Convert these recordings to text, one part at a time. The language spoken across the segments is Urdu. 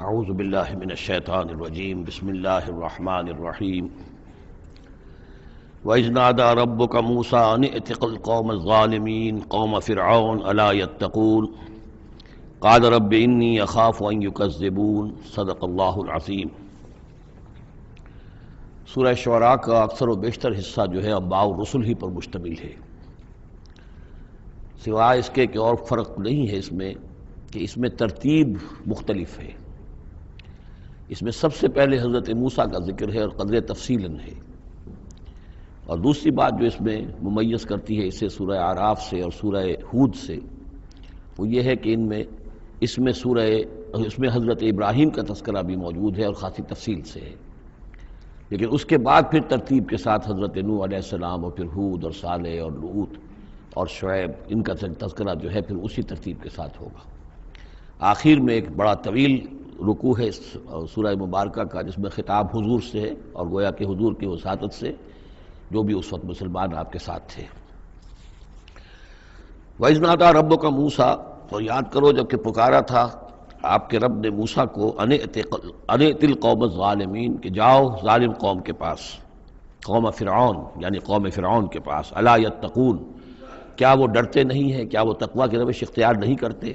اعوذ باللہ من الشیطان الرجیم بسم اللہ الرحمن الرحیم وَإِذْ نَادَى رَبُّكَ مُوسَىٰ أَنِ ائْتِ الْقَوْمَ الظَّالِمِينَ قَوْمَ فِرْعَوْنَ أَلَا يَتَّقُونَ قَالَ رَبِّ إِنِّي أَخَافُ أَن يُكَذِّبُونَ صدق اللہ العظیم۔ سورہ شعراء کا اکثر و بیشتر حصہ جو ہے انباء الرسل ہی پر مشتمل ہے، سوائے اس کے کہ اور فرق نہیں ہے اس میں کہ اس میں ترتیب مختلف ہے۔ اس میں سب سے پہلے حضرت موسیٰ کا ذکر ہے اور قدر تفصیلاً ہے، اور دوسری بات جو اس میں ممیز کرتی ہے اسے سورہ اعراف سے اور سورہ ہود سے، وہ یہ ہے کہ اس میں حضرت ابراہیم کا تذکرہ بھی موجود ہے اور خاصی تفصیل سے ہے، لیکن اس کے بعد پھر ترتیب کے ساتھ حضرت نوح علیہ السلام اور پھر ہود اور صالح اور لوط اور شعیب، ان کا تذکرہ جو ہے پھر اسی ترتیب کے ساتھ ہوگا۔ آخر میں ایک بڑا طویل رکوع ہے سورہ مبارکہ کا، جس میں خطاب حضور سے ہے اور گویا کہ حضور کی وساطت سے جو بھی اس وقت مسلمان آپ کے ساتھ تھے۔ وَإِذْ نَادَىٰ رَبُّكَ مُوسَىٰ، تو یاد کرو جب کہ پکارا تھا آپ کے رب نے موسیٰ کو أَنِ ائْتِ الْقَوْمَ الظَّالِمِينَ، کہ جاؤ ظالم قوم کے پاس، قوم فرعون یعنی قوم فرعون کے پاس، أَلَا يَتَّقُونَ، کیا وہ ڈرتے نہیں ہیں، کیا وہ تقویٰ کی روش اختیار نہیں کرتے؟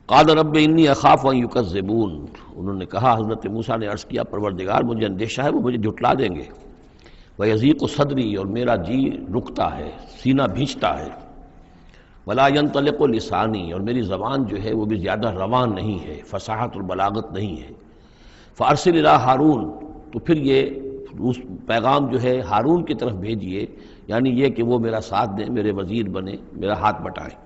قال رب انی اخاف ان یکذبون، انہوں نے کہا، حضرت موسیٰ نے عرض کیا، پروردگار مجھے اندیشہ ہے وہ مجھے جھٹلا دیں گے، ویضیق صدری، اور میرا جی رکتا ہے، سینہ بھینچتا ہے، ولا ینطلق لسانی، اور میری زبان جو ہے وہ بھی زیادہ روان نہیں ہے، فصاحت اور بلاغت نہیں ہے، فارسل الی ہارون، تو پھر یہ پیغام جو ہے ہارون کی طرف بھیجیے، یعنی یہ کہ وہ میرا ساتھ دیں، میرے وزیر بنے، میرا ہاتھ بٹائیں۔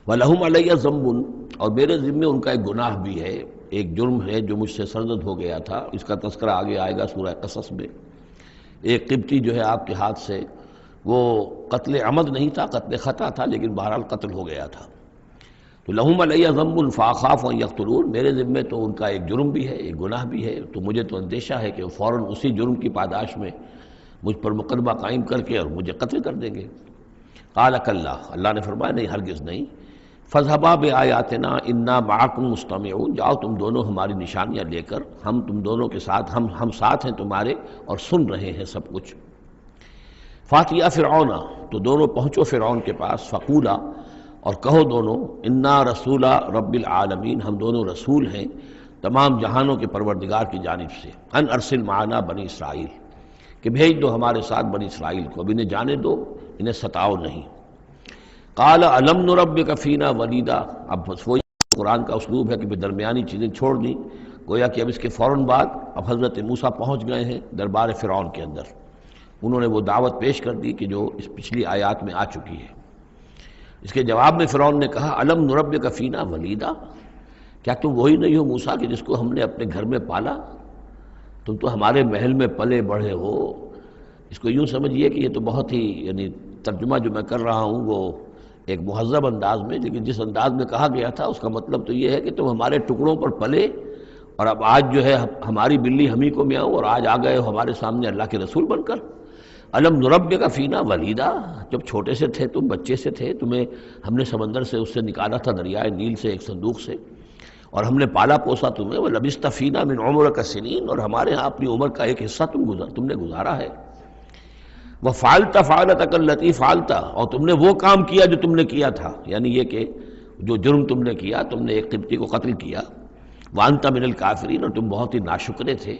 وَلَهُمْ عَلَيَّ ذَنْبٌ، اور میرے ذمے ان کا ایک گناہ بھی ہے، ایک جرم ہے جو مجھ سے سرزد ہو گیا تھا، اس کا تذکرہ آگے آئے گا سورہ قصص میں۔ ایک قبطی جو ہے آپ کے ہاتھ سے، وہ قتل عمد نہیں تھا، قتل خطا تھا، لیکن بہرحال قتل ہو گیا تھا۔ تو لَهُمْ عَلَيَّ ذَنْبٌ فَأَخَافُ أَن يَقْتُلُونِ، میرے ذمے تو ان کا ایک جرم بھی ہے، ایک گناہ بھی ہے، تو مجھے تو اندیشہ ہے کہ وہ فوراً اسی جرم کی پاداش میں مجھ پر مقدمہ قائم کر کے اور مجھے قتل کر دیں گے۔ قَالَ كَلَّا، اللہ نے فرمایا نہیں، ہرگز نہیں، فَاذْهَبَا بِآيَاتِنَا إِنَّا مَعَكُمْ مُسْتَمِعُونَ، جاؤ تم دونوں ہماری نشانیاں لے کر، ہم تم دونوں کے ساتھ، ہم ساتھ ہیں تمہارے اور سن رہے ہیں سب کچھ۔ فَأْتِيَا فِرْعَوْنَ، تو دونوں پہنچو فرعون کے پاس، فَقُولَا، اور کہو دونوں، إِنَّا رَسُولَ رَبِّ الْعَالَمِينَ، ہم دونوں رسول ہیں تمام جہانوں کے پروردگار کی جانب سے، أَنْ أَرْسِلْ مَعَنَا بنی اسرائیل، کہ بھیج دو ہمارے ساتھ بنی اسرائیل کو، اب انہیں جانے دو، انہیں ستاؤ نہیں۔ قال الم نربک فینا ولیدا، اب وہی قرآن کا اسلوب ہے کہ درمیانی چیزیں چھوڑ دیں، گویا کہ اب اس کے فوراً بعد اب حضرت موسیٰ پہنچ گئے ہیں دربار فرعون کے اندر، انہوں نے وہ دعوت پیش کر دی کہ جو اس پچھلی آیات میں آ چکی ہے۔ اس کے جواب میں فرعون نے کہا، الم نربک فینا ولیدا، کیا تم وہی نہیں ہو موسیٰ کہ جس کو ہم نے اپنے گھر میں پالا؟ تم تو ہمارے محل میں پلے بڑھے ہو۔ اس کو یوں سمجھیے کہ یہ تو بہت ہی، یعنی ترجمہ جو میں کر رہا ہوں وہ ایک مہذب انداز میں، لیکن جس انداز میں کہا گیا تھا اس کا مطلب تو یہ ہے کہ تم ہمارے ٹکڑوں پر پلے، اور اب آج جو ہے ہماری بلی ہم ہی کو میاؤں، اور آج آ گئے ہو ہمارے سامنے اللہ کے رسول بن کر۔ الم نربک فینا ولیدا، جب چھوٹے سے تھے تم، بچے سے تھے، تمہیں ہم نے سمندر سے اس سے نکالا تھا، دریائے نیل سے، ایک صندوق سے، اور ہم نے پالا پوسا تمہیں، وَلَبِثْتَ فِينَا مِنْ عُمُرِكَ سِنِينَ، اور ہمارے ہاں اپنی عمر کا ایک حصہ تم نے گزارا ہے۔ وَفَعَلْتَ فَعَلَتَكَ الَّتِي فَعَلْتَ، اور تم نے وہ کام کیا جو تم نے کیا تھا، یعنی یہ کہ جو جرم تم نے کیا، تم نے ایک قبطی کو قتل کیا، وَأَنْتَ مِنَ الْكَافِرِينَ، اور تم بہت ہی ناشکرے تھے۔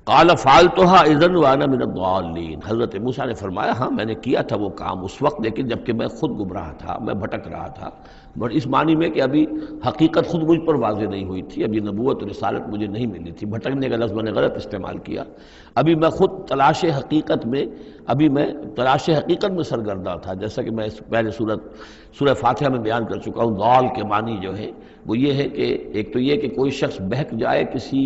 قَالَ فَعَلْتُهَا إِذًا وَأَنَا مِنَ الضَّالِّينَ، حضرت موسیٰ نے فرمایا، ہاں میں نے کیا تھا وہ کام اس وقت، لیکن جبکہ میں خود گمراہ تھا، میں بھٹک رہا تھا، بٹ اس معنی میں کہ ابھی حقیقت خود مجھ پر واضح نہیں ہوئی تھی، ابھی نبوت اور رسالت مجھے نہیں ملی تھی، بھٹکنے کا لفظ میں نے غلط استعمال کیا، ابھی میں خود تلاش حقیقت میں سرگرداں تھا، جیسا کہ میں پہلے سورہ فاتحہ میں بیان کر چکا ہوں۔ ضال کے معنی جو ہے وہ یہ ہے کہ ایک تو یہ کہ کوئی شخص بہک جائے کسی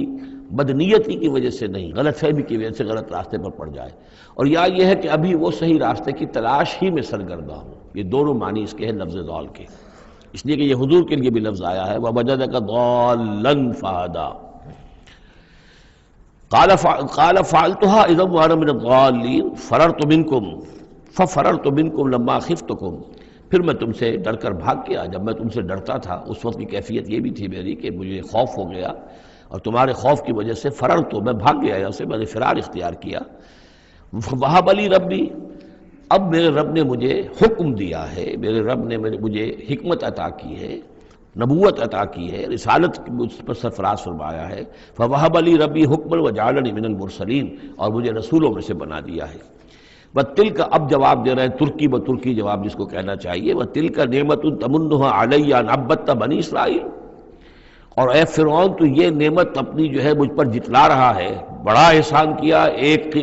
بدنیتی کی وجہ سے نہیں، غلط فہمی کی وجہ سے غلط راستے پر پڑ جائے، اور یا یہ ہے کہ ابھی وہ صحیح راستے کی تلاش ہی میں سرگرداں ہوں، یہ دونوں معنی اس کے ہیں لفظ ضال کے، اس لیے کہ یہ حضور کے لیے بھی لفظ آیا ہے، وَوَجَدَكَ ضَالًّا فَهَدَىٰ۔ قال فعلتها اذا وانا من الضالين فررت منكم لما خفتكم، پھر میں تم سے ڈر کر بھاگ گیا. جب میں تم سے ڈرتا تھا اس وقت کی کیفیت یہ بھی تھی میری کہ مجھے خوف ہو گیا، اور تمہارے خوف کی وجہ سے فرر تو میں بھاگ گیا یہاں سے، میں نے فرار اختیار کیا. وہب لی ربی، اب میرے رب نے مجھے حکم دیا ہے، میرے رب نے مجھے حکمت عطا کی ہے، نبوت عطا کی ہے، رسالت مجھ پر سرفراز فرمایا ہے. فوہب لی ربی حکما وجعلنی من المرسلین، اور مجھے رسولوں میں سے بنا دیا ہے. وَتِلْكَ، اب جواب دے رہے ہیں ترکی بترکی جواب جس کو کہنا چاہیے. وَتِلْكَ نِعْمَةٌ تَمُنُّهَا عَلَيَّ أَنْ عَبَّدْتَ بَنِي اسرائیل، اور اے فرعون تو یہ نعمت اپنی جو ہے مجھ پر جتلا رہا ہے، بڑا احسان کیا، ایک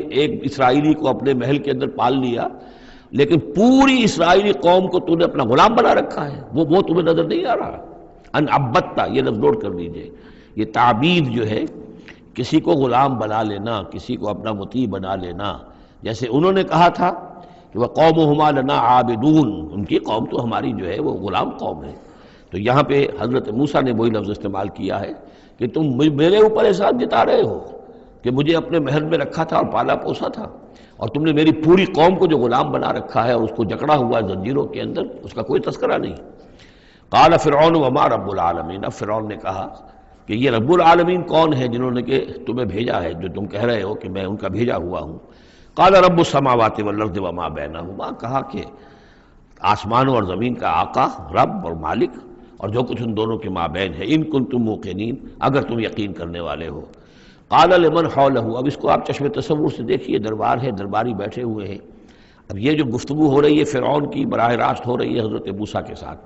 اسرائیلی کو اپنے محل کے اندر پال لیا، لیکن پوری اسرائیلی قوم کو تو نے اپنا غلام بنا رکھا ہے، وہ تمہیں نظر نہیں آ رہا. ان عبدتا، یہ لفظ نوٹ کر لیجئے، یہ تعبید جو ہے کسی کو غلام بنا لینا، کسی کو اپنا مطیع بنا لینا. جیسے انہوں نے کہا تھا کہ وہ قومہما لنا عابدون، ان کی قوم تو ہماری جو ہے وہ غلام قوم ہے. تو یہاں پہ حضرت موسیٰ نے وہی لفظ استعمال کیا ہے کہ تم میرے اوپر احسان جتا رہے ہو کہ مجھے اپنے محل میں رکھا تھا اور پالا پوسا تھا، اور تم نے میری پوری قوم کو جو غلام بنا رکھا ہے اور اس کو جکڑا ہوا ہے زنجیروں کے اندر، اس کا کوئی تذکرہ نہیں. قال فرعون وما رب العالمین، اب فرعون نے کہا کہ یہ رب العالمین کون ہے جنہوں نے کہ تمہیں بھیجا ہے، جو تم کہہ رہے ہو کہ میں ان کا بھیجا ہوا ہوں. قال رب السماوات والارض وما بینہما، کہا کہ آسمانوں اور زمین کا آقا، رب اور مالک، اور جو کچھ ان دونوں کے مابین ہے. ان کنتم موقنین، اگر تم یقین کرنے والے ہو. قال لمن حولہ، اب اس کو آپ چشم تصور سے دیکھیے، دربار ہے، درباری بیٹھے ہوئے ہیں. اب یہ جو گفتگو ہو رہی ہے فرعون کی براہ راست ہو رہی ہے حضرت موسیٰ کے ساتھ.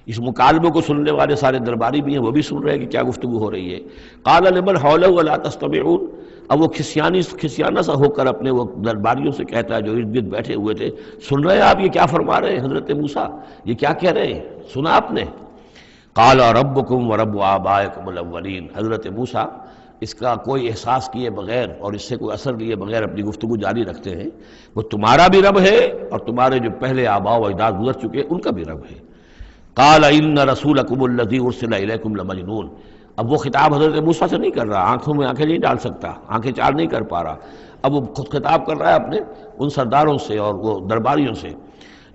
اس مکالمے کو سننے والے سارے درباری بھی ہیں، وہ بھی سن رہے ہیں کہ کیا گفتگو ہو رہی ہے. قال لمن حولہ الا تستمعون، اب وہ کھسیانہ سا ہو کر اپنے وہ درباریوں سے کہتا ہے جو ارد گرد بیٹھے ہوئے تھے، سن رہے ہیں آپ یہ کیا فرما رہے ہیں حضرت موسیٰ، یہ کیا کہہ رہے ہیں، سنا آپ نے؟ قال ربکم ورب آبائکم الاولین، حضرت موسیٰ اس کا کوئی احساس کیے بغیر اور اس سے کوئی اثر لیے بغیر اپنی گفتگو جاری رکھتے ہیں. وہ تمہارا بھی رب ہے اور تمہارے جو پہلے آباء و اجداد گزر چکے ان کا بھی رب ہے. قال ان رسولکم الذی ارسل الیکم لمجنون، اب وہ خطاب حضرت موسیٰ سے نہیں کر رہا، آنکھوں میں آنکھیں نہیں ڈال سکتا، آنکھیں چار نہیں کر پا رہا، اب وہ خود خطاب کر رہا ہے اپنے ان سرداروں سے اور وہ درباریوں سے.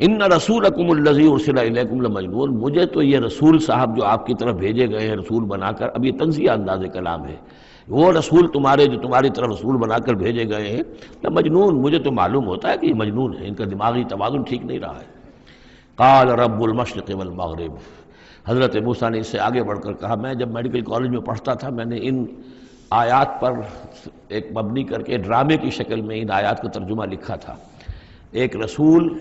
ان رسولکم الذی ارسل الیکم لمجنون، مجھے تو یہ رسول صاحب جو آپ کی طرف بھیجے گئے ہیں رسول بنا کر، اب یہ تنزیہ انداز کلام ہے، وہ رسول تمہارے جو تمہاری طرف رسول بنا کر بھیجے گئے ہیں مجنون، مجھے تو معلوم ہوتا ہے کہ یہ مجنون ہے، ان کا دماغی توازن ٹھیک نہیں رہا ہے. قال رب المشرق والمغرب، حضرت موسیٰ نے اس سے آگے بڑھ کر کہا میں جب میڈیکل کالج میں پڑھتا تھا میں نے ان آیات پر ایک مبنی کر کے ڈرامے کی شکل میں ان آیات کا ترجمہ لکھا تھا. ایک رسول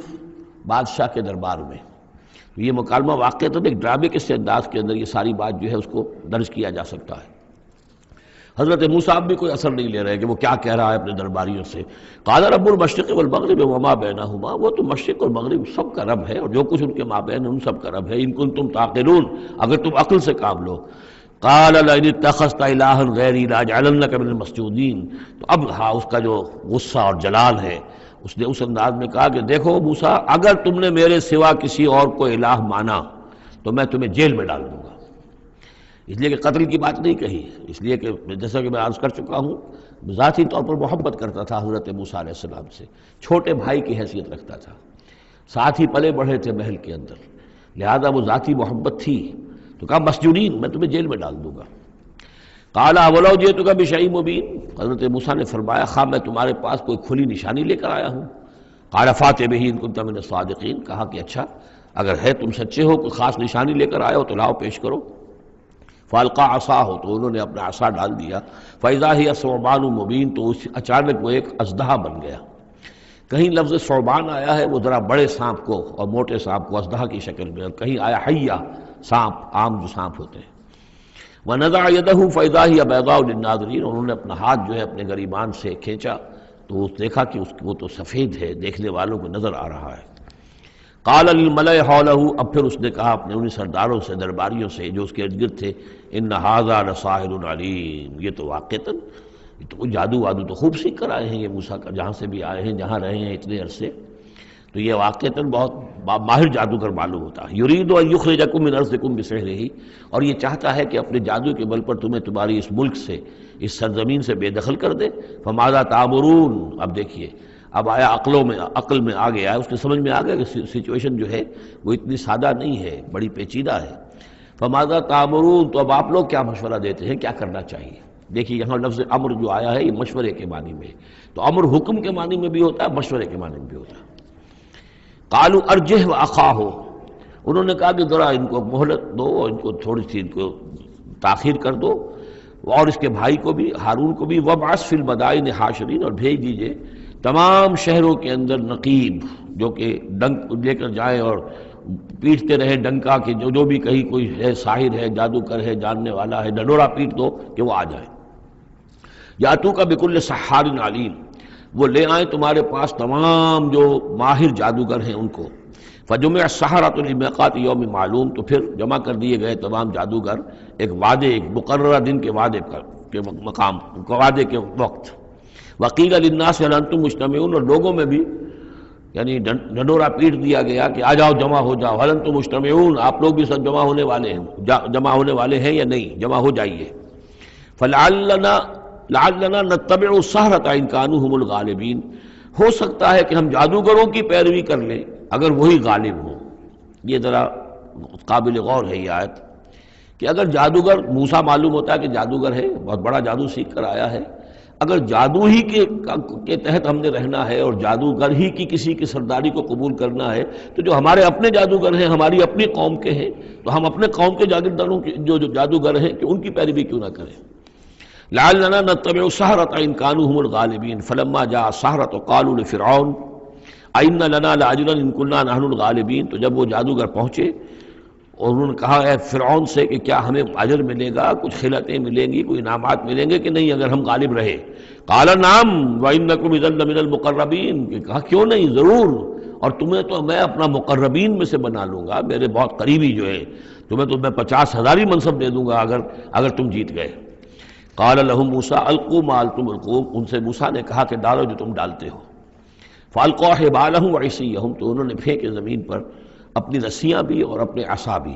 بادشاہ کے دربار میں، یہ مکالمہ واقع تو ایک ڈرامے کے سے انداز کے اندر یہ ساری بات جو ہے اس کو درج کیا جا سکتا ہے. حضرت موسیٰ بھی کوئی اثر نہیں لے رہے کہ وہ کیا کہہ رہا ہے اپنے درباریوں سے. قال رب المشرق والمغرب وما بینہما، وہ تو مشرق اور مغرب سب کا رب ہے اور جو کچھ ان کے مابین ان سب کا رب ہے. ان کنتم تعقلون، اگر تم عقل سے کام لو. قال لئن اتخذت الہا غیری لاجعلنک من المسجونین، تو اب ہاں اس کا جو غصہ اور جلال ہے اس نے اس انداز میں کہا کہ دیکھو موسیٰ، اگر تم نے میرے سوا کسی اور کو الہ مانا تو میں تمہیں جیل میں ڈال دوں گا. اس لیے کہ قتل کی بات نہیں کہی، اس لیے کہ جیسا کہ میں عرض کر چکا ہوں ذاتی طور پر محبت کرتا تھا حضرت موسیٰ علیہ السلام سے، چھوٹے بھائی کی حیثیت رکھتا تھا، ساتھ ہی پلے بڑھے تھے محل کے اندر، لہذا وہ ذاتی محبت تھی. تو کہا مسجونین، میں تمہیں جیل میں ڈال دوں گا. قال اولو جئتک بشیء مبین، حضرت موسیٰ نے فرمایا خواہ میں تمہارے پاس کوئی کھلی نشانی لے کر آیا ہوں. قال فات بہ ان کنت من الصادقین، کہا کہ اچھا اگر ہے تم سچے ہو کوئی خاص نشانی لے کر آئے ہو تو لاؤ پیش کرو. فالقا عصاہ، تو انہوں نے اپنا عصا ڈال دیا. فاذا ہی ثعبان مبین، تو اچانک وہ ایک اژدہا بن گیا. کہیں لفظ ثعبان آیا ہے وہ ذرا بڑے سانپ کو اور موٹے سانپ کو اژدہا کی شکل میں، اور کہیں آیا حیہ، سانپ عام جو سانپ ہوتے ہیں. وَنَزَعَ يَدَهُ فَإِذَا هِيَ بَيْضَاءُ لِلنَّاظِرِينَ، انہوں نے اپنا ہاتھ جو ہے اپنے گریبان سے کھینچا تو دیکھا کہ وہ تو سفید ہے، دیکھنے والوں کو نظر آ رہا ہے. قال للملئ حوله، اب پھر اس نے کہا اپنے انہیں سرداروں سے درباریوں سے جو اس کے ارد گرد تھے، ان ھذا لساحر علیم، یہ تو واقعتاً یہ تو جادو وادو تو خوب سیکھ کر آئے ہیں یہ موسیٰ کا، جہاں سے بھی آئے ہیں جہاں رہے ہیں اتنے عرصے، تو یہ واقعتاً بہت ماہر جادوگر معلوم ہوتا ہے. یرید ان یخرجکم من ارضکم بسحرہ، اور یہ چاہتا ہے کہ اپنے جادو کے بل پر تمہیں تمہاری اس ملک سے، اس سرزمین سے بے دخل کر دے. فماذا تأمرون، اب دیکھیے اب آیا عقل میں آ گیا، اس کے سمجھ میں آ گیا کہ سچویشن جو ہے وہ اتنی سادہ نہیں ہے، بڑی پیچیدہ ہے۔ فماذا تامرون، تو اب آپ لوگ کیا مشورہ دیتے ہیں، کیا کرنا چاہیے؟ دیکھیے یہاں لفظ امر جو آیا ہے یہ مشورے کے معنی میں، تو امر حکم کے معنی میں بھی ہوتا ہے، مشورے کے معنی میں بھی ہوتا ہے۔ قالوا ارجہ واخاہ، انہوں نے کہا کہ ذرا ان کو مہلت دو اور ان کو تھوڑی سی ان کو تاخیر کر دو، اور اس کے بھائی کو بھی، ہارون کو بھی، وابعث فی المدائن حاشرین، اور بھیج دیجئے تمام شہروں کے اندر نقیب جو کہ ڈنک لے کر جائیں اور پیٹتے رہے ڈنکا کہ جو بھی کہیں کوئی ہے ساحر ہے، جادوگر ہے، جاننے والا ہے، ڈنڈورا پیٹ دو کہ وہ آ جائے۔ یاتو کا بکل سحار علیم، وہ لے آئیں تمہارے پاس تمام جو ماہر جادوگر ہیں ان کو۔ فجمع السحرۃ لمیقات یوم معلوم، تو پھر جمع کر دیے گئے تمام جادوگر ایک وعدے، ایک مقررہ دن کے وعدے کے مقام، وعدے کے وقت۔ وقیل للناس هل انتم مجتمعون، اور لوگوں میں بھی یعنی ڈنڈورا پیٹ دیا گیا کہ آ جاؤ جمع ہو جاؤ، هل انتم مجتمعون، آپ لوگ بھی سب جمع ہونے والے ہیں یا نہیں، جمع ہو جائیے۔ لعلنا نتبع السحرۃ ان كانوا هم الغالبین، ہو سکتا ہے کہ ہم جادوگروں کی پیروی کر لیں اگر وہی غالب ہوں۔ یہ ذرا قابل غور ہے یہ آیت کہ اگر جادوگر، موسیٰ معلوم ہوتا ہے کہ جادوگر ہے، بہت بڑا جادو سیکھ کر آیا ہے، اگر جادو ہی کے تحت ہم نے رہنا ہے اور جادوگر ہی کی کسی کی سرداری کو قبول کرنا ہے، تو جو ہمارے اپنے جادوگر ہیں، ہماری اپنی قوم کے ہیں، تو ہم اپنے قوم کے جاگیرداروں جو جادوگر ہیں کہ ان کی پیروی کیوں نہ کریں۔ لعلنا نتبع السحرۃ ان كانوا هم الغالبین فلما جاء السحرۃ قالوا لفرعون ائن لنا لاجرا ان كنا نحن الغالبین، تو جب وہ جادوگر پہنچے اور انہوں نے کہا اے فرعون سے کہ کیا ہمیں اجر ملے گا، کچھ خلعتیں ملیں گی، کوئی انعامات ملیں گے کہ نہیں اگر ہم غالب رہے؟ قال نعم وانکم اذا لمن المقربین، کہ کہا کیوں نہیں، ضرور، اور تمہیں تو میں اپنا مقربین میں سے بنا لوں گا، میرے بہت قریبی جو ہے، تمہیں تو میں 50,000 منصب دے دوں گا اگر تم جیت گئے۔ قال لهم موسیٰ القوا ما انتم ملقون، ان سے موسیٰ نے کہا کہ ڈالو جو تم ڈالتے ہو۔ فالقوا حبالهم وعصیهم، تو انہوں نے پھینکے زمین پر اپنی رسیاں بھی اور اپنے عصا بھی۔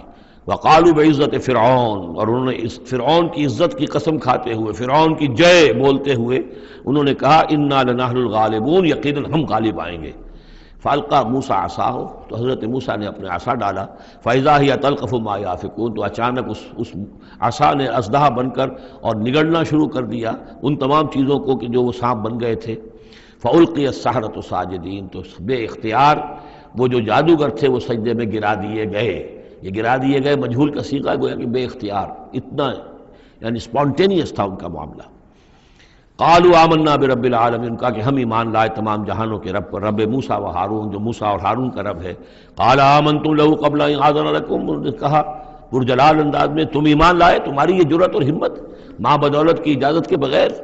وقالوا بعزت فرعون، اور انہوں نے اس فرعون کی عزت کی قسم کھاتے ہوئے، فرعون کی جے بولتے ہوئے انہوں نے کہا انا لنحن الغالبون، یقیناً ہم غالب آئیں گے۔ فالقى موسیٰ عصاہ، تو حضرت موسیٰ نے اپنے عصا ڈالا، فاذا هي تلقف ما يافكون، تو اچانک اس عصا نے اسدحہ بن کر اور نگڑنا شروع کر دیا ان تمام چیزوں کو کہ جو وہ سانپ بن گئے تھے۔ فالقی السحرۃ ساجدین، تو بے اختیار وہ جو جادوگر تھے وہ سجدے میں گرا دیے گئے۔ یہ گرا دیے گئے مجہول کا صیغہ گویا کہ بے اختیار، اتنا یعنی اسپونٹینیس تھا ان کا معاملہ۔ قالوا آمنا برب العالمین، کہا کہ ہم ایمان لائے تمام جہانوں کے رب پر، رب موسیٰ و ہارون، جو موسیٰ اور ہارون کا رب ہے۔ قال آمنتم له قبل ان آذن لكم، انہوں نے کہا پرجلال انداز میں تم ایمان لائے، تمہاری یہ جرأت اور ہمت ماں بدولت کی اجازت کے بغیر۔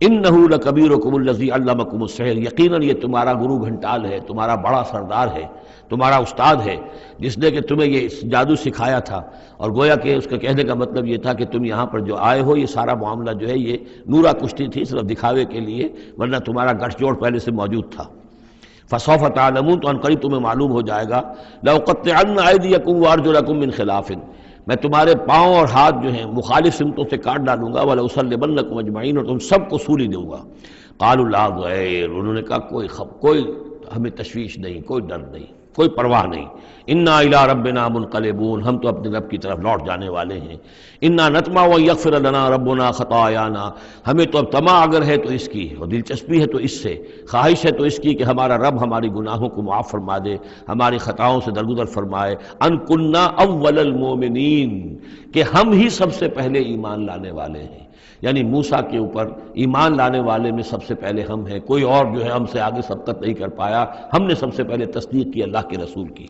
انہ لکبیرکم الذی علمکم السحر، یقیناً یہ تمہارا گرو گھنٹال ہے، تمہارا بڑا سردار ہے، تمہارا استاد ہے، جس نے کہ تمہیں یہ جادو سکھایا تھا۔ اور گویا کہ اس کا کہنے کا مطلب یہ تھا کہ تم یہاں پر جو آئے ہو یہ سارا معاملہ جو ہے یہ نورا کشتی تھی، صرف دکھاوے کے لیے، ورنہ تمہارا گٹھ جوڑ پہلے سے موجود تھا۔ فسوف تعلمون، تو عنقریب تمہیں معلوم ہو جائے گا۔ لأقطعن ایدیکم وارجلکم من خلاف، میں تمہارے پاؤں اور ہاتھ جو ہیں مخالف سمتوں سے کاٹ ڈالوں گا، وَلَأُصَلِّبَنَّكُمْ أَجْمَعِينَ، اور تم سب کو سولی دوں گا۔ قالوا لا ضیر، انہوں نے کہا کوئی ہمیں تشویش نہیں، کوئی ڈر نہیں، کوئی پرواہ نہیں۔ انا الی ربنا منقلبون، ہم تو اپنے رب کی طرف لوٹ جانے والے ہیں۔ انا نطمع ان یغفر لنا ربنا خطایانا، ہمیں تو اب طمع اگر ہے تو اس کی، اور دلچسپی ہے تو اس سے، خواہش ہے تو اس کی کہ ہمارا رب ہماری گناہوں کو معاف فرما دے، ہماری خطاؤں سے درگزر فرمائے۔ ان کنا اول المؤمنین، کہ ہم ہی سب سے پہلے ایمان لانے والے ہیں، یعنی موسیٰ کے اوپر ایمان لانے والے میں سب سے پہلے ہم ہیں، کوئی اور جو ہے ہم سے آگے سبقت نہیں کر پایا، ہم نے سب سے پہلے تصدیق کی اللہ کے رسول کی۔